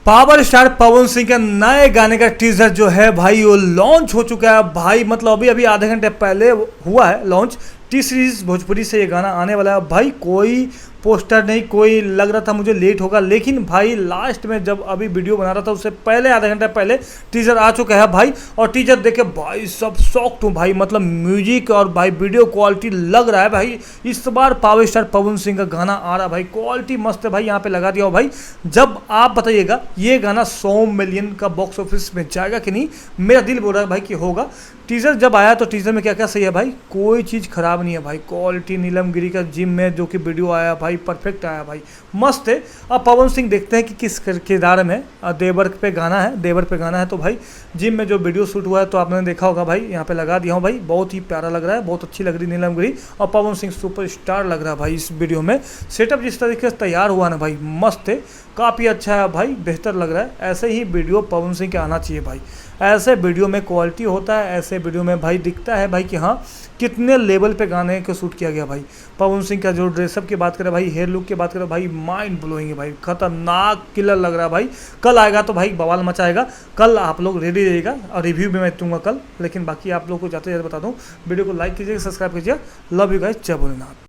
Power star Pawan Singh के नए गाने का टीजर जो है भाई वो लॉन्च हो चुका है भाई। मतलब अभी अभी आधे घंटे पहले हुआ है लॉन्च। टी सीरीज भोजपुरी से ये गाना आने वाला है भाई। कोई पोस्टर नहीं, कोई लग रहा था मुझे लेट होगा, लेकिन भाई लास्ट में जब अभी वीडियो बना रहा था उससे पहले आधे घंटे पहले टीजर आ चुका है भाई। और टीजर देखे भाई सब शॉक्ड हूँ भाई। मतलब म्यूजिक और भाई वीडियो क्वालिटी लग रहा है भाई इस बार पावर स्टार पवन सिंह का गाना आ रहा है भाई। क्वालिटी मस्त है भाई, यहाँ पे लगा दिया हो भाई। जब आप बताइएगा ये गाना 100 मिलियन का बॉक्स ऑफिस में जाएगा कि नहीं। मेरा दिल बोल रहा है भाई कि होगा। टीजर जब आया तो टीजर में क्या क्या सही है भाई, कोई चीज़ खराब नहीं है भाई। क्वालिटी नीलम गिरी का जिम में जो कि वीडियो आया भाई परफेक्ट आया भाई, मस्त है। अब पवन सिंह देखते हैं कि किस किरदार में। देवर पे गाना है, देवर पे गाना है तो भाई जिम में जो वीडियो शूट हुआ है तो आपने देखा होगा भाई, यहाँ पे लगा दिया हूँ भाई। बहुत ही प्यारा लग रहा है, बहुत अच्छी लग रही नीलम गिरी और पवन सिंह सुपर स्टार लग रहा है भाई इस वीडियो में। सेटअप जिस तरीके से तैयार हुआ ना भाई मस्त है, काफ़ी अच्छा है भाई, बेहतर लग रहा है। ऐसे ही वीडियो पवन सिंह के आना चाहिए भाई। ऐसे वीडियो में क्वालिटी होता है, ऐसे वीडियो में भाई दिखता है भाई कि हाँ कितने लेवल पे गाने को शूट किया गया भाई। पवन सिंह का जो ड्रेसअप की बात करें भाई, हेयर लुक की बात करें भाई, माइंड ब्लोइंग है भाई, खतरनाक किलर लग रहा है भाई। कल आएगा तो भाई बवाल मचाएगा। कल आप लोग रेडी रहिएगा और रिव्यू भी मैं दूंगा कल। लेकिन बाकी आप लोग को जाते जाते बता दूँ, वीडियो को लाइक कीजिएगा, सब्सक्राइब कीजिए। लव यू गाइस, जय भोलेनाथ।